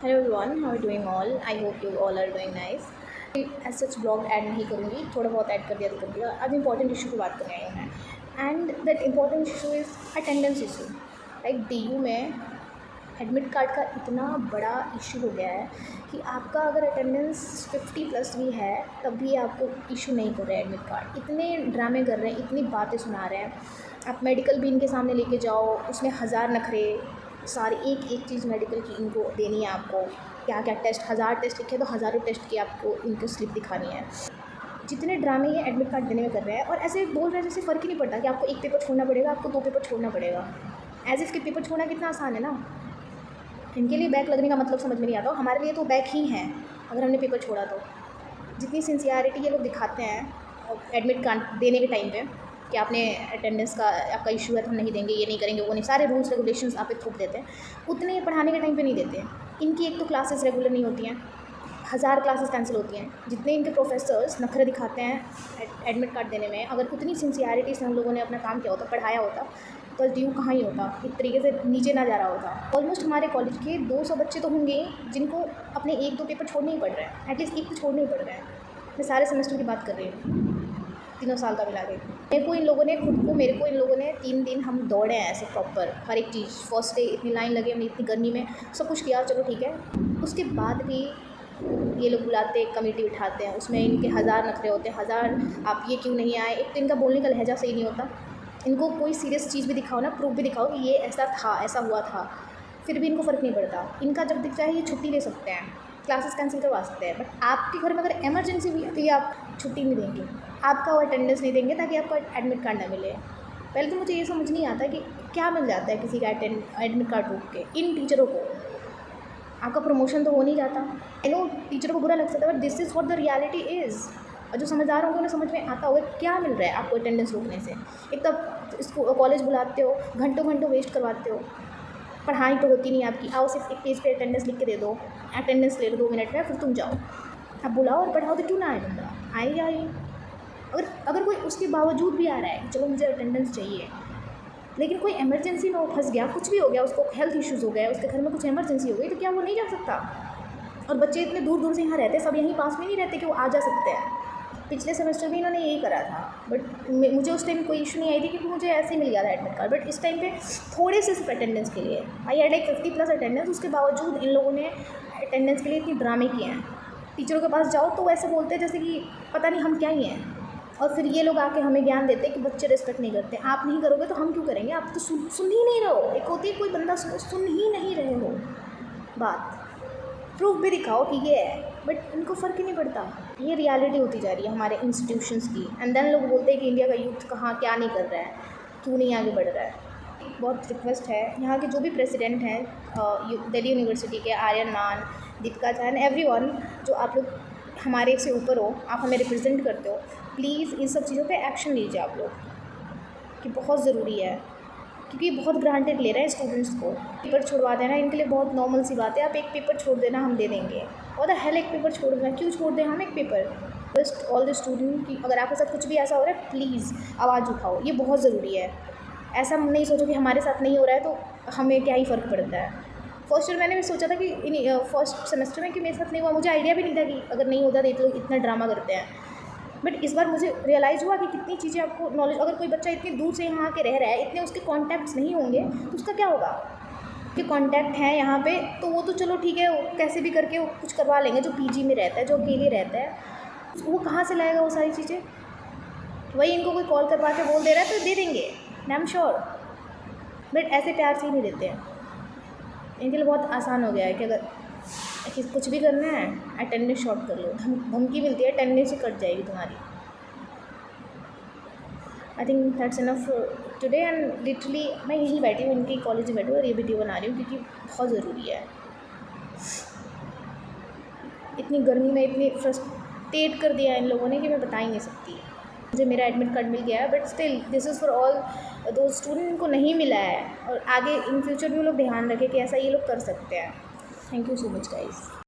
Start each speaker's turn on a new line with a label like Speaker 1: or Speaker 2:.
Speaker 1: Hello everyone, how are doing all. I hope you all are doing nice. As such blog add नहीं करूँगी, थोड़ा बहुत add कर दिया तो कर दिया। आज इंपॉर्टेंट इशू की बात करने आई हूँ मैं, and that important issue is attendance issue. Like DU में एडमिट कार्ड का इतना बड़ा इशू हो गया है कि आपका अगर अटेंडेंस 50+ भी है तब भी आपको इशू नहीं कर रहे हैं एडमिट कार्ड। इतने ड्रामे कर रहे हैं, इतनी बातें सुना रहे हैं। आप मेडिकल भी इनके सामने लेके जाओ, उसमें हज़ार नखरे, सारी एक एक चीज़ मेडिकल की इनको देनी है आपको। क्या क्या टेस्ट, 1000 टेस्ट लिखे तो हज़ारों टेस्ट की आपको इनको स्लिप दिखानी है। जितने ड्रामे ये एडमिट कार्ड देने में कर रहे हैं, और ऐसे बोल रहे हैं जैसे फ़र्क ही नहीं पड़ता कि आपको एक पेपर छोड़ना पड़ेगा, आपको 2 पेपर छोड़ना पड़ेगा। एज इफ़ के पेपर छोड़ना कितना आसान है ना। इनके लिए बैक लगने का मतलब समझ में नहीं आता, हमारे लिए तो बैक ही है अगर हमने पेपर छोड़ा तो। जितनी सिंसियरिटी ये लोग दिखाते हैं एडमिट कार्ड देने के टाइम पे कि आपने अटेंडेंस का आपका इशू है तो हम नहीं देंगे, ये नहीं करेंगे, वो नहीं, सारे रूल्स रेगुलेशंस आप पे थोप देते हैं, उतने ये पढ़ाने के टाइम पे नहीं देते हैं। इनकी एक तो क्लासेस रेगुलर नहीं होती हैं, 1000 क्लासेस कैंसिल होती हैं। जितने इनके प्रोफेसर्स नखरे दिखाते हैं एडमिट कार्ड देने में, अगर उतनी सिंसियरिटी से हम लोगों ने अपना काम किया होता, पढ़ाया होता, तो DU कहाँ ही होता, एक तरीके से नीचे ना जा रहा होता। ऑलमोस्ट हमारे कॉलेज के 200 बच्चे तो होंगे जिनको अपने 1-2 पेपर छोड़ने ही पड़ रहे हैं, एटलीस्ट एक तो छोड़ने ही पड़ रहे हैं। मैं सारे सेमेस्टर की बात कर रही हूँ, 3 साल का मिला के। मेरे को इन लोगों ने 3 दिन हम दौड़े हैं ऐसे प्रॉपर, हर एक चीज़। फर्स्ट डे इतनी लाइन लगी, हमने इतनी गर्मी में सब कुछ किया, चलो ठीक है। उसके बाद भी ये लोग बुलाते, कमेटी बिठाते हैं, उसमें इनके 1000 नखरे होते हैं। 1000 आप ये क्यों नहीं आए। एक तो इनका बोलने का लहजा सही नहीं होता। इनको कोई सीरियस चीज़ भी दिखाओ ना, प्रूफ भी दिखाओ कि ये ऐसा था, ऐसा हुआ था, फिर भी इनको फ़र्क नहीं पड़ता। इनका जब दिख जाए ये छुट्टी ले सकते हैं, क्लासेस कैंसिल करवा सकते हैं। बट आपके घर में अगर इमरजेंसी भी है तो ये आप छुट्टी नहीं देंगे, आपका वो अटेंडेंस नहीं देंगे ताकि आपको एडमिट कार्ड ना मिले। पहले तो मुझे ये समझ नहीं आता कि क्या मिल जाता है किसी का एडमिट कार्ड रोक के इन टीचरों को। आपका प्रमोशन तो हो नहीं जाता। आई नो टीचरों को बुरा लग सकता है, but this is what the reality is. और जो समझदार होंगे उन्हें समझ में आता होगा क्या मिल रहा है आपको अटेंडेंस रोकने से। एक तब इसको कॉलेज बुलाते हो, घंटों घंटों वेस्ट करवाते हो, पढ़ाई तो होती नहीं आपकी। आओ सिर्फ एक पेज पे अटेंडेंस लिख के दे दो, अटेंडेंस ले लो 2 मिनट में, फिर तुम जाओ। अब बुलाओ और पढ़ाओ तो क्यों ना आए बंदा, आए या आए। अगर कोई उसके बावजूद भी आ रहा है, चलो मुझे अटेंडेंस चाहिए, लेकिन कोई इमरजेंसी में वो फंस गया, कुछ भी हो गया, उसको हेल्थ इश्यूज़ हो गए, उसके घर में कुछ इमरजेंसी हो गई, तो क्या वो नहीं जा सकता। और बच्चे इतने दूर दूर से यहाँ रहते हैं, सब यहीं पास में नहीं रहते कि वो आ जा सकते हैं। पिछले सेमेस्टर में इन्होंने यही करा था, बट मुझे उस टाइम कोई इशू नहीं आई थी क्योंकि मुझे ऐसे ही मिल गया था एडमिट कार्ड। बट इस टाइम पे थोड़े से सिर्फ अटेंडेंस के लिए आई हैड लाइक 50+ अटेंडेंस, उसके बावजूद इन लोगों ने अटेंडेंस के लिए इतनी ड्रामे किए हैं। टीचरों के पास जाओ तो वैसे बोलते हैं जैसे कि पता नहीं हम क्या ही हैं, और फिर ये लोग आके हमें ज्ञान देते हैं कि बच्चे रिस्पेक्ट नहीं करते। आप नहीं करोगे तो हम क्यों करेंगे, आप तो सुन ही नहीं रहे हो। एक होती है कोई बंदा सुन ही नहीं रहे हो बात, प्रूफ भी दिखाओ कि ये है, बट इनको फ़र्क ही नहीं पड़ता। ये रियलिटी होती जा रही है हमारे इंस्टीट्यूशंस की। एंड देन लोग बोलते हैं कि इंडिया का यूथ कहाँ क्या नहीं कर रहा है, क्यों नहीं आगे बढ़ रहा है। बहुत रिक्वेस्ट है यहाँ के जो भी प्रेसिडेंट हैं दिल्ली यूनिवर्सिटी के, आर्यन मान, दीपिका चाहन, एवरीवन, जो आप लोग हमारे से ऊपर हो, आप हमें रिप्रेजेंट करते हो, प्लीज़ इन सब चीज़ों पे एक्शन लीजिए आप लोग, कि बहुत ज़रूरी है। क्योंकि बहुत ग्रांटेड ले रहे हैं स्टूडेंट्स को। पेपर छुड़वा देना इनके लिए बहुत नॉर्मल सी बात है। आप एक पेपर छोड़ देना, हम दे देंगे। और द हेल एक पेपर छोड़ देना, क्यों छोड़ दें हम एक paper. Just all the student की अगर आपके साथ कुछ भी ऐसा हो रहा है, प्लीज़ आवाज़ उठाओ, ये बहुत ज़रूरी है। ऐसा नहीं सोचो कि हमारे साथ नहीं हो रहा है तो हमें क्या ही फ़र्क पड़ता है। फर्स्ट ईयर मैंने भी सोचा था कि फर्स्ट सेमेस्टर में कि मेरे साथ नहीं हुआ, मुझे आइडिया भी नहीं था कि अगर नहीं होता तो ये लोग इतना ड्रामा करते हैं। बट इस बार मुझे रियलाइज़ हुआ कि कितनी चीज़ें आपको नॉलेज, अगर कोई बच्चा इतनी दूर से यहाँ आके रह रहा है, इतने उसके कॉन्टैक्ट्स नहीं होंगे तो उसका क्या होगा। कि कॉन्टैक्ट हैं यहाँ पे तो वो तो चलो ठीक है, वो कैसे भी करके वो कुछ करवा लेंगे। जो PG में रहता है, जो अकेले रहता है, वो कहाँ से लाएगा वो सारी चीज़ें। वही इनको कोई कॉल करवा के बोल दे रहा है तो दे देंगे, आई एम श्योर। बट ऐसे प्यार से ही नहीं देते हैं। इनके लिए बहुत आसान हो गया है कि अगर कुछ भी करना है अटेंडेंस शॉर्ट कर लो, धमकी मिलती है अटेंडेंस ही कट जाएगी तुम्हारी। I think that's enough today. And literally मैं यहीं बैठी हूँ, इनकी कॉलेज में बैठी हूँ और ये वीडियो बना रही हूँ क्योंकि बहुत ज़रूरी है। इतनी गर्मी में इतनी फ्रस्ट्रेट कर दिया इन लोगों ने कि मैं बता ही नहीं सकती। मुझे मेरा एडमिट कार्ड मिल गया है, but still this is for all दो स्टूडेंट को नहीं मिला है, और आगे इन फ्यूचर भी वो लोग ध्यान रखें कि ऐसा ये लोग कर सकते हैं। Thank you so much guys.